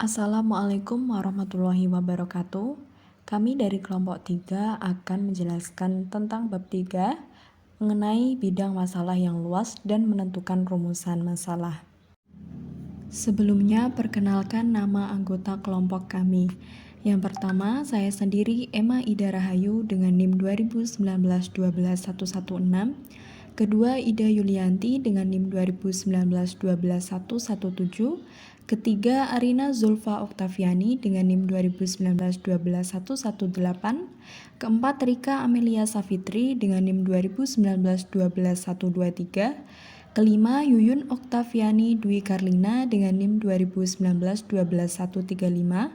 Assalamualaikum warahmatullahi wabarakatuh. Kami dari kelompok 3 akan menjelaskan tentang bab 3 mengenai bidang masalah yang luas dan menentukan rumusan masalah. Sebelumnya, perkenalkan nama anggota kelompok kami. Yang pertama, saya sendiri Emma Ida Rahayu dengan NIM 2019-12-116. Kedua, Ida Yulianti dengan NIM 2019-12-117. Ketiga, Arina Zulfa Oktaviani dengan NIM 2019-12-118. Keempat, Rika Amelia Safitri dengan NIM 2019-12-123. Kelima, Yuyun Oktaviani Dwi Karlina dengan NIM 2019-12-135.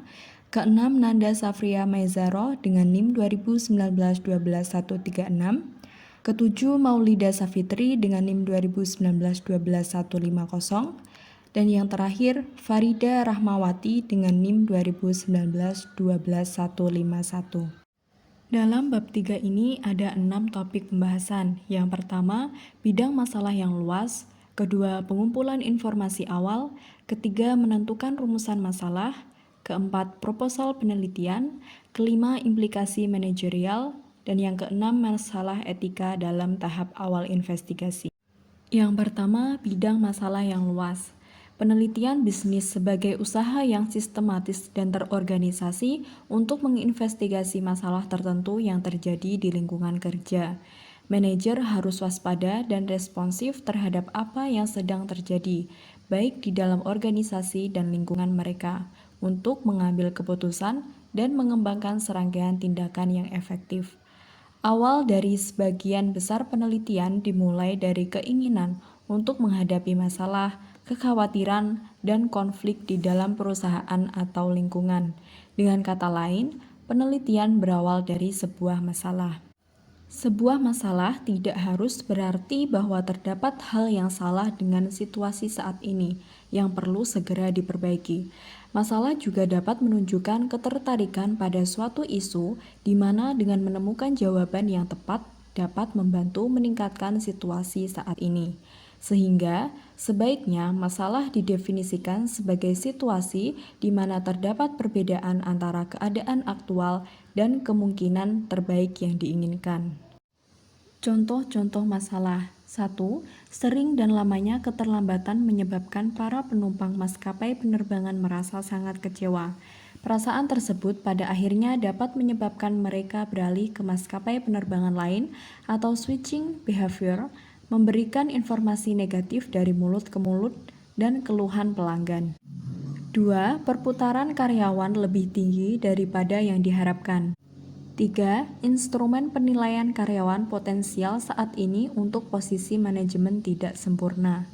Keenam, Nanda Safria Maizaro dengan NIM 2019-12-136. Ketujuh, Maulida Safitri dengan NIM 2019-12-150. Dan yang terakhir, Farida Rahmawati dengan NIM 2019-12-151. Dalam bab 3 ini ada 6 topik pembahasan. Yang pertama, bidang masalah yang luas. Kedua, pengumpulan informasi awal. Ketiga, menentukan rumusan masalah. Keempat, proposal penelitian. Kelima, implikasi manajerial. Dan yang keenam, masalah etika dalam tahap awal investigasi. Yang pertama, bidang masalah yang luas. Penelitian bisnis sebagai usaha yang sistematis dan terorganisasi untuk menginvestigasi masalah tertentu yang terjadi di lingkungan kerja. Manajer harus waspada dan responsif terhadap apa yang sedang terjadi, baik di dalam organisasi dan lingkungan mereka, untuk mengambil keputusan dan mengembangkan serangkaian tindakan yang efektif. Awal dari sebagian besar penelitian dimulai dari keinginan untuk menghadapi masalah, kekhawatiran, dan konflik di dalam perusahaan atau lingkungan. Dengan kata lain, penelitian berawal dari sebuah masalah. Sebuah masalah tidak harus berarti bahwa terdapat hal yang salah dengan situasi saat ini yang perlu segera diperbaiki. Masalah juga dapat menunjukkan ketertarikan pada suatu isu di mana dengan menemukan jawaban yang tepat dapat membantu meningkatkan situasi saat ini. Sehingga sebaiknya masalah didefinisikan sebagai situasi di mana terdapat perbedaan antara keadaan aktual dan kemungkinan terbaik yang diinginkan. Contoh-contoh masalah. 1. Sering dan lamanya keterlambatan menyebabkan para penumpang maskapai penerbangan merasa sangat kecewa. Perasaan tersebut pada akhirnya dapat menyebabkan mereka beralih ke maskapai penerbangan lain atau switching behavior, memberikan informasi negatif dari mulut ke mulut dan keluhan pelanggan. 2. Perputaran karyawan lebih tinggi daripada yang diharapkan. 3. Instrumen penilaian karyawan potensial saat ini untuk posisi manajemen tidak sempurna.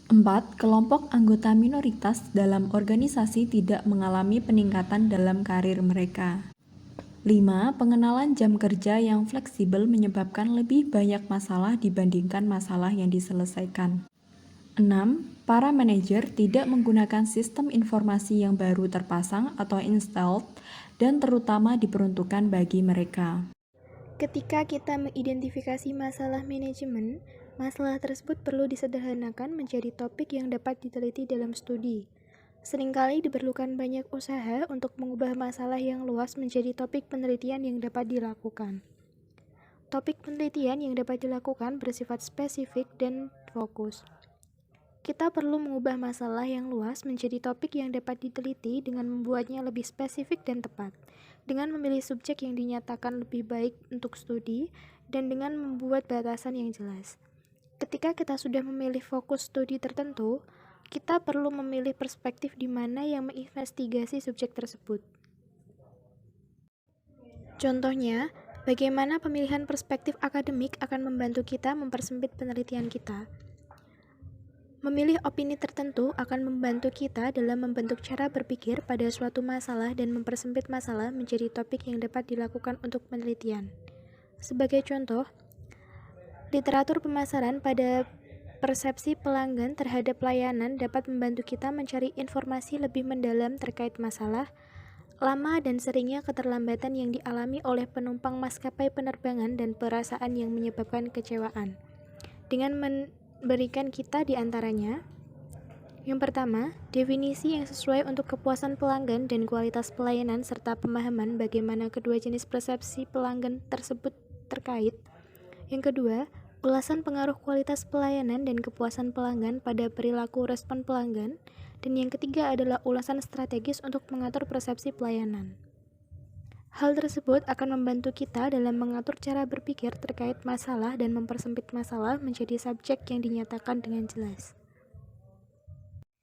4. Kelompok anggota minoritas dalam organisasi tidak mengalami peningkatan dalam karir mereka. 5. Pengenalan jam kerja yang fleksibel menyebabkan lebih banyak masalah dibandingkan masalah yang diselesaikan. 6. Para manajer tidak menggunakan sistem informasi yang baru terpasang atau installed dan terutama diperuntukkan bagi mereka. Ketika kita mengidentifikasi masalah manajemen, masalah tersebut perlu disederhanakan menjadi topik yang dapat diteliti dalam studi. Seringkali diperlukan banyak usaha untuk mengubah masalah yang luas menjadi topik penelitian yang dapat dilakukan. Topik penelitian yang dapat dilakukan bersifat spesifik dan fokus. Kita perlu mengubah masalah yang luas menjadi topik yang dapat diteliti dengan membuatnya lebih spesifik dan tepat, dengan memilih subjek yang dinyatakan lebih baik untuk studi, dan dengan membuat batasan yang jelas. Ketika kita sudah memilih fokus studi tertentu, kita perlu memilih perspektif di mana yang menginvestigasi subjek tersebut. Contohnya, bagaimana pemilihan perspektif akademik akan membantu kita mempersempit penelitian kita. Memilih opini tertentu akan membantu kita dalam membentuk cara berpikir pada suatu masalah dan mempersempit masalah menjadi topik yang dapat dilakukan untuk penelitian. Sebagai contoh, literatur pemasaran pada persepsi pelanggan terhadap layanan dapat membantu kita mencari informasi lebih mendalam terkait masalah, lama dan seringnya keterlambatan yang dialami oleh penumpang maskapai penerbangan dan perasaan yang menyebabkan kecewaan. Dengan memberikan kita di antaranya Yang pertama, definisi yang sesuai untuk kepuasan pelanggan dan kualitas pelayanan serta pemahaman bagaimana kedua jenis persepsi pelanggan tersebut terkait. Yang kedua, ulasan pengaruh kualitas pelayanan dan kepuasan pelanggan pada perilaku respon pelanggan. Dan yang ketiga adalah ulasan strategis untuk mengatur persepsi pelayanan. Hal tersebut akan membantu kita dalam mengatur cara berpikir terkait masalah dan mempersempit masalah menjadi subjek yang dinyatakan dengan jelas.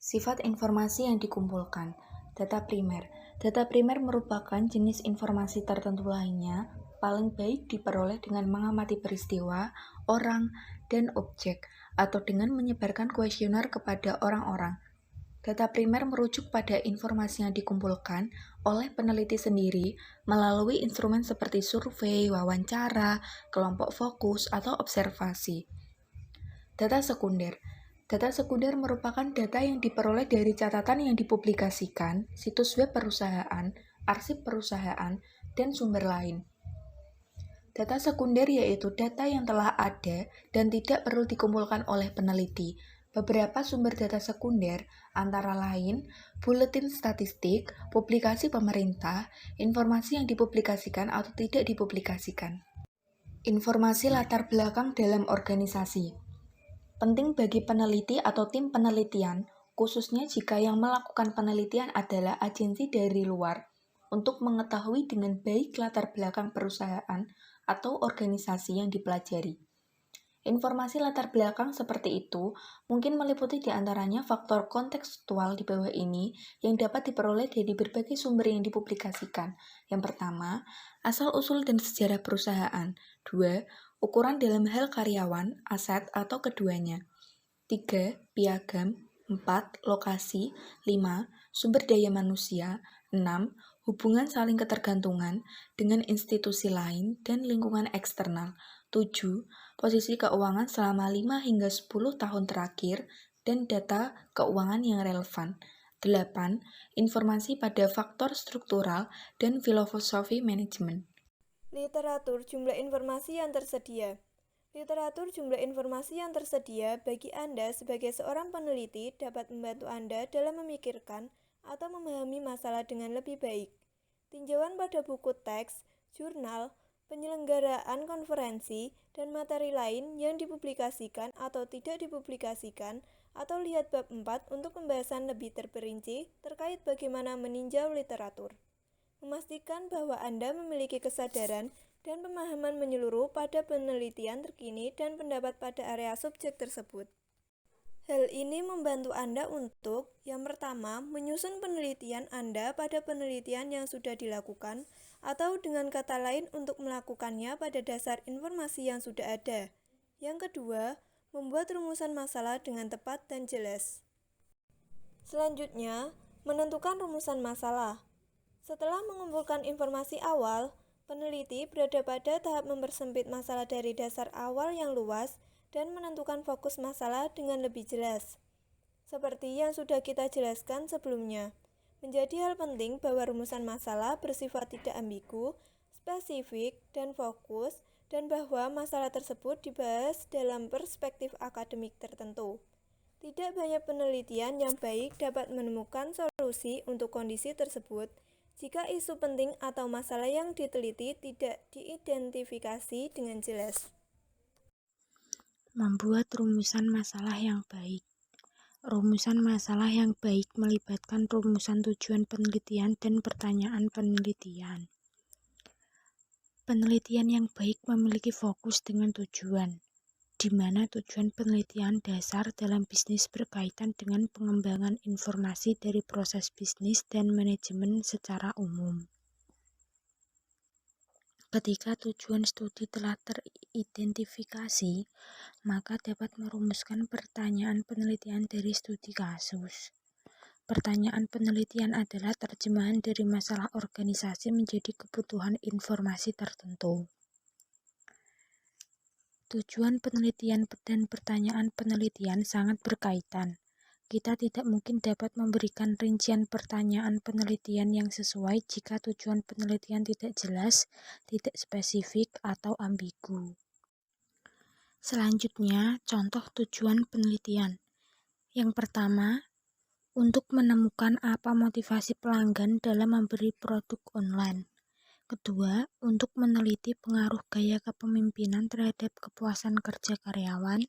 Sifat informasi yang dikumpulkan. Data primer. Data primer merupakan jenis informasi tertentu lainnya, paling baik diperoleh dengan mengamati peristiwa, orang, dan objek, atau dengan menyebarkan kuesioner kepada orang-orang. Data primer merujuk pada informasi yang dikumpulkan oleh peneliti sendiri melalui instrumen seperti survei, wawancara, kelompok fokus, atau observasi. Data sekunder. Data sekunder merupakan data yang diperoleh dari catatan yang dipublikasikan, situs web perusahaan, arsip perusahaan, dan sumber lain. Data sekunder yaitu data yang telah ada dan tidak perlu dikumpulkan oleh peneliti. Beberapa sumber data sekunder antara lain buletin statistik, publikasi pemerintah, informasi yang dipublikasikan atau tidak dipublikasikan. Informasi latar belakang dalam organisasi. Penting bagi peneliti atau tim penelitian, khususnya jika yang melakukan penelitian adalah agensi dari luar, untuk mengetahui dengan baik latar belakang perusahaan atau organisasi yang dipelajari. Informasi latar belakang seperti itu mungkin meliputi diantaranya faktor kontekstual di bawah ini yang dapat diperoleh dari berbagai sumber yang dipublikasikan. Yang pertama, asal-usul dan sejarah perusahaan. 2. Ukuran dalam hal karyawan, aset, atau keduanya. 3. Piagam. 4. Lokasi. 5. Sumber daya manusia. 6. Hubungan saling ketergantungan dengan institusi lain dan lingkungan eksternal. 7. Posisi keuangan selama 5 hingga 10 tahun terakhir dan data keuangan yang relevan. 8. Informasi pada faktor struktural dan filosofi manajemen. Literatur jumlah informasi yang tersedia. Literatur jumlah informasi yang tersedia bagi Anda sebagai seorang peneliti dapat membantu Anda dalam memikirkan atau memahami masalah dengan lebih baik. Tinjauan pada buku teks, jurnal, penyelenggaraan konferensi, dan materi lain yang dipublikasikan atau tidak dipublikasikan, atau lihat bab 4 untuk pembahasan lebih terperinci terkait bagaimana meninjau literatur. Memastikan bahwa Anda memiliki kesadaran dan pemahaman menyeluruh pada penelitian terkini dan pendapat pada area subjek tersebut. Hal ini membantu Anda untuk, yang pertama, menyusun penelitian Anda pada penelitian yang sudah dilakukan, atau dengan kata lain untuk melakukannya pada dasar informasi yang sudah ada. Yang kedua, membuat rumusan masalah dengan tepat dan jelas. Selanjutnya, menentukan rumusan masalah. Setelah mengumpulkan informasi awal, peneliti berada pada tahap mempersempit masalah dari dasar awal yang luas dan menentukan fokus masalah dengan lebih jelas. Seperti yang sudah kita jelaskan sebelumnya, menjadi hal penting bahwa rumusan masalah bersifat tidak ambigu, spesifik, dan fokus, dan bahwa masalah tersebut dibahas dalam perspektif akademik tertentu. Tidak banyak penelitian yang baik dapat menemukan solusi untuk kondisi tersebut jika isu penting atau masalah yang diteliti tidak diidentifikasi dengan jelas. Membuat rumusan masalah yang baik. Rumusan masalah yang baik melibatkan rumusan tujuan penelitian dan pertanyaan penelitian. Penelitian yang baik memiliki fokus dengan tujuan, di mana tujuan penelitian dasar dalam bisnis berkaitan dengan pengembangan informasi dari proses bisnis dan manajemen secara umum. Ketika tujuan studi telah teridentifikasi, maka dapat merumuskan pertanyaan penelitian dari studi kasus. Pertanyaan penelitian adalah terjemahan dari masalah organisasi menjadi kebutuhan informasi tertentu. Tujuan penelitian dan pertanyaan penelitian sangat berkaitan. Kita tidak mungkin dapat memberikan rincian pertanyaan penelitian yang sesuai jika tujuan penelitian tidak jelas, tidak spesifik, atau ambigu. Selanjutnya, contoh tujuan penelitian. Yang pertama, untuk menemukan apa motivasi pelanggan dalam memberi produk online. Kedua, untuk meneliti pengaruh gaya kepemimpinan terhadap kepuasan kerja karyawan.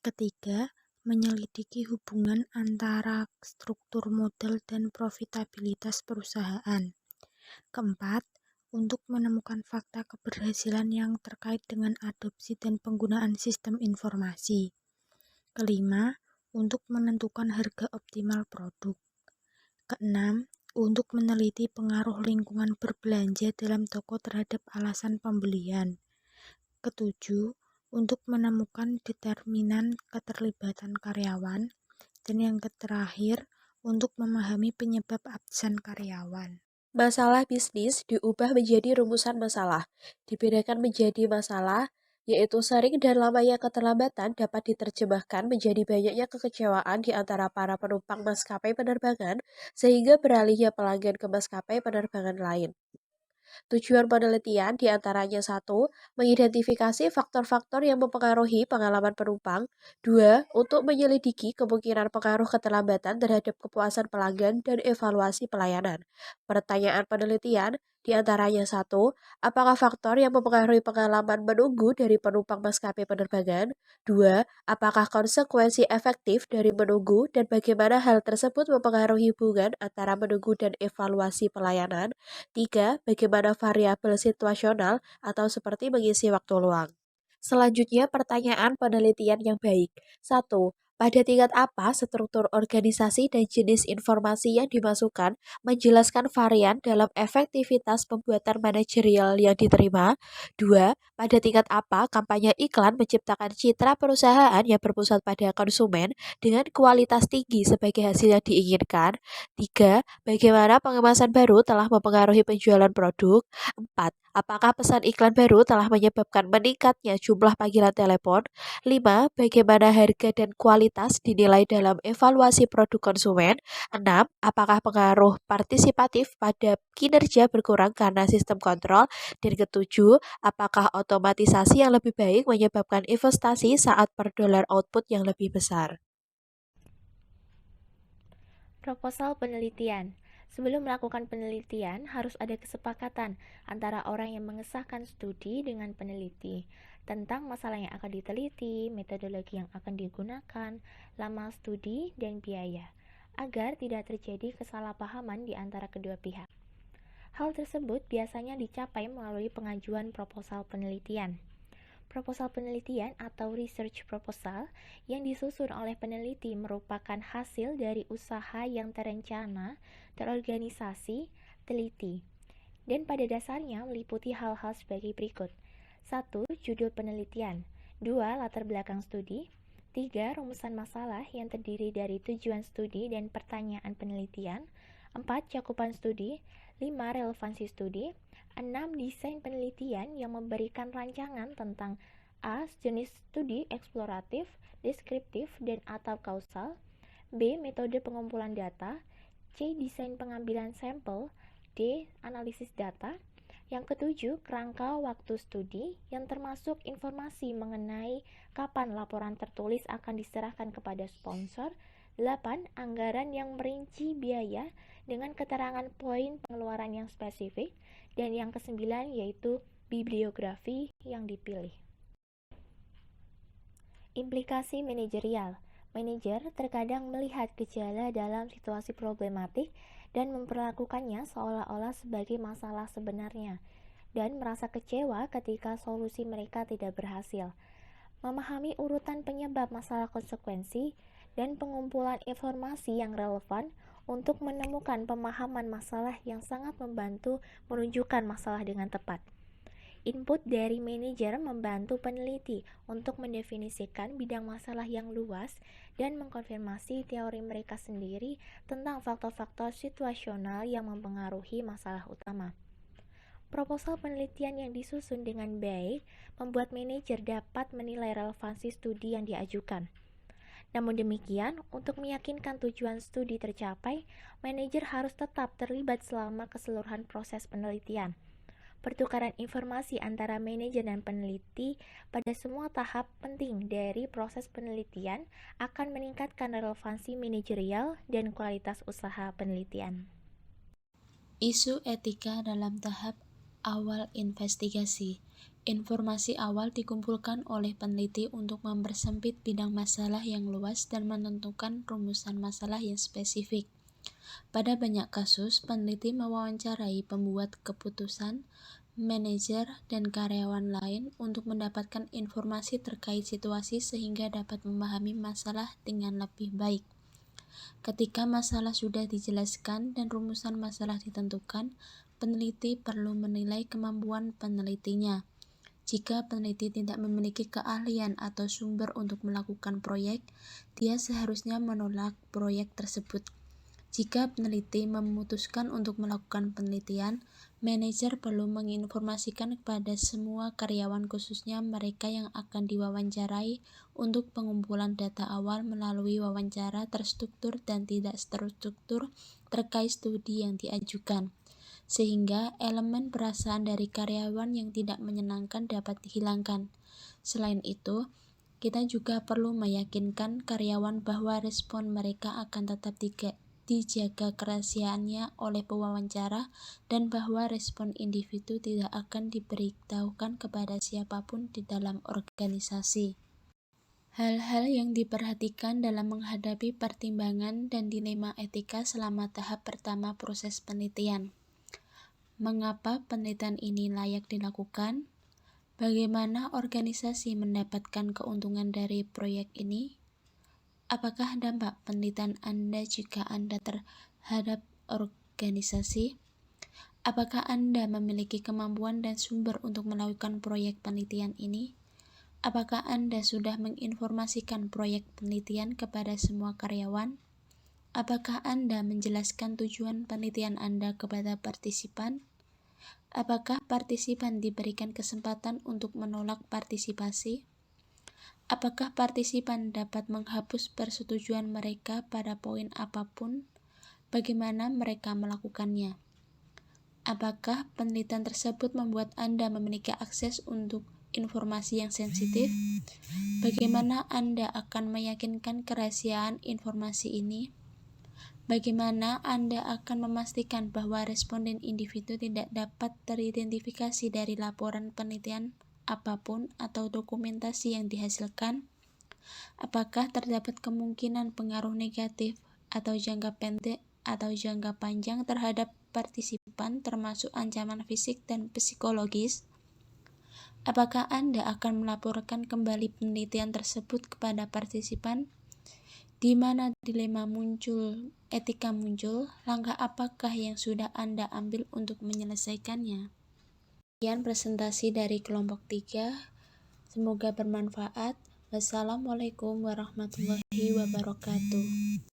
Ketiga, menyelidiki hubungan antara struktur modal dan profitabilitas perusahaan. Keempat, untuk menemukan fakta keberhasilan yang terkait dengan adopsi dan penggunaan sistem informasi. Kelima, untuk menentukan harga optimal produk. Keenam, untuk meneliti pengaruh lingkungan berbelanja dalam toko terhadap alasan pembelian. Ketujuh, untuk menemukan determinan keterlibatan karyawan. Dan yang terakhir, untuk memahami penyebab absen karyawan. Masalah bisnis diubah menjadi rumusan masalah, dibedakan menjadi masalah, yaitu sering dan lamanya keterlambatan dapat diterjemahkan menjadi banyaknya kekecewaan di antara para penumpang maskapai penerbangan, sehingga beralihnya pelanggan ke maskapai penerbangan lain. Tujuan penelitian diantaranya 1. Mengidentifikasi faktor-faktor yang mempengaruhi pengalaman penumpang. 2. Untuk menyelidiki kemungkinan pengaruh keterlambatan terhadap kepuasan pelanggan dan evaluasi pelayanan. Pertanyaan penelitian diantaranya 1. Apakah faktor yang mempengaruhi pengalaman menunggu dari penumpang maskapai penerbangan? 2. Apakah konsekuensi efektif dari menunggu dan bagaimana hal tersebut mempengaruhi hubungan antara menunggu dan evaluasi pelayanan? 3. Bagaimana variabel situasional atau seperti mengisi waktu luang. Selanjutnya, pertanyaan penelitian yang baik. 1. Pada tingkat apa struktur organisasi dan jenis informasi yang dimasukkan menjelaskan varian dalam efektivitas pembuatan manajerial yang diterima? 2. Pada tingkat apa kampanye iklan menciptakan citra perusahaan yang berpusat pada konsumen dengan kualitas tinggi sebagai hasil yang diinginkan? 3. Bagaimana pengemasan baru telah mempengaruhi penjualan produk? 4. Apakah pesan iklan baru telah menyebabkan meningkatnya jumlah panggilan telepon? 5. Bagaimana harga dan kualitas dinilai dalam evaluasi produk konsumen? 6. Apakah pengaruh partisipatif pada kinerja berkurang karena sistem kontrol? Dan ketujuh, apakah otomatisasi yang lebih baik menyebabkan investasi saat per dolar output yang lebih besar? Proposal penelitian. Sebelum melakukan penelitian, harus ada kesepakatan antara orang yang mengesahkan studi dengan peneliti tentang masalah yang akan diteliti, metodologi yang akan digunakan, lama studi, dan biaya, agar tidak terjadi kesalahpahaman di antara kedua pihak. Hal tersebut biasanya dicapai melalui pengajuan proposal penelitian. Proposal penelitian atau research proposal yang disusun oleh peneliti merupakan hasil dari usaha yang terencana, terorganisasi, teliti, dan pada dasarnya meliputi hal-hal sebagai berikut. 1. Judul penelitian. 2. Latar belakang studi. 3. Rumusan masalah yang terdiri dari tujuan studi dan pertanyaan penelitian. 4. Cakupan studi. 5. Relevansi studi. 6. Desain penelitian yang memberikan rancangan tentang A. Jenis studi eksploratif, deskriptif, dan atau kausal. B. Metode pengumpulan data. C. Desain pengambilan sampel. D. Analisis data. Yang ketujuh, kerangka waktu studi yang termasuk informasi mengenai kapan laporan tertulis akan diserahkan kepada sponsor. 8. Anggaran yang merinci biaya dengan keterangan poin pengeluaran yang spesifik. Dan yang kesembilan yaitu bibliografi yang dipilih. Implikasi manajerial. Manajer terkadang melihat gejala dalam situasi problematik dan memperlakukannya seolah-olah sebagai masalah sebenarnya, dan merasa kecewa ketika solusi mereka tidak berhasil. Memahami urutan penyebab masalah konsekuensi dan pengumpulan informasi yang relevan untuk menemukan pemahaman masalah yang sangat membantu menunjukkan masalah dengan tepat. Input dari manajer membantu peneliti untuk mendefinisikan bidang masalah yang luas dan mengkonfirmasi teori mereka sendiri tentang faktor-faktor situasional yang mempengaruhi masalah utama. Proposal penelitian yang disusun dengan baik membuat manajer dapat menilai relevansi studi yang diajukan. Namun demikian, untuk meyakinkan tujuan studi tercapai, manajer harus tetap terlibat selama keseluruhan proses penelitian. Pertukaran informasi antara manajer dan peneliti pada semua tahap penting dari proses penelitian akan meningkatkan relevansi manajerial dan kualitas usaha penelitian. Isu etika dalam tahap awal investigasi. Informasi awal dikumpulkan oleh peneliti untuk mempersempit bidang masalah yang luas dan menentukan rumusan masalah yang spesifik. Pada banyak kasus, peneliti mewawancarai pembuat keputusan, manajer, dan karyawan lain untuk mendapatkan informasi terkait situasi sehingga dapat memahami masalah dengan lebih baik. Ketika masalah sudah dijelaskan dan rumusan masalah ditentukan, peneliti perlu menilai kemampuan penelitinya. Jika peneliti tidak memiliki keahlian atau sumber untuk melakukan proyek, dia seharusnya menolak proyek tersebut. Jika peneliti memutuskan untuk melakukan penelitian, manajer perlu menginformasikan kepada semua karyawan, khususnya mereka yang akan diwawancarai, untuk pengumpulan data awal melalui wawancara terstruktur dan tidak terstruktur terkait studi yang diajukan, sehingga elemen perasaan dari karyawan yang tidak menyenangkan dapat dihilangkan. Selain itu, kita juga perlu meyakinkan karyawan bahwa respon mereka akan tetap dijaga kerahasiaannya oleh pewawancara dan bahwa respon individu tidak akan diberitahukan kepada siapapun di dalam organisasi. Hal-hal yang diperhatikan dalam menghadapi pertimbangan dan dilema etika selama tahap pertama proses penelitian. Mengapa penelitian ini layak dilakukan? Bagaimana organisasi mendapatkan keuntungan dari proyek ini? Apakah dampak penelitian Anda jika Anda terhadap organisasi? Apakah Anda memiliki kemampuan dan sumber untuk melakukan proyek penelitian ini? Apakah Anda sudah menginformasikan proyek penelitian kepada semua karyawan? Apakah Anda menjelaskan tujuan penelitian Anda kepada partisipan? Apakah partisipan diberikan kesempatan untuk menolak partisipasi? Apakah partisipan dapat menghapus persetujuan mereka pada poin apapun? Bagaimana mereka melakukannya? Apakah penelitian tersebut membuat Anda memiliki akses untuk informasi yang sensitif? Bagaimana Anda akan meyakinkan kerahasiaan informasi ini? Bagaimana Anda akan memastikan bahwa responden individu tidak dapat teridentifikasi dari laporan penelitian apapun atau dokumentasi yang dihasilkan? Apakah terdapat kemungkinan pengaruh negatif atau jangka pendek atau jangka panjang terhadap partisipan, termasuk ancaman fisik dan psikologis? Apakah Anda akan melaporkan kembali penelitian tersebut kepada partisipan? Di mana dilema muncul, etika muncul, langkah apakah yang sudah Anda ambil untuk menyelesaikannya? Sekian presentasi dari kelompok 3. Semoga bermanfaat. Wassalamualaikum warahmatullahi wabarakatuh.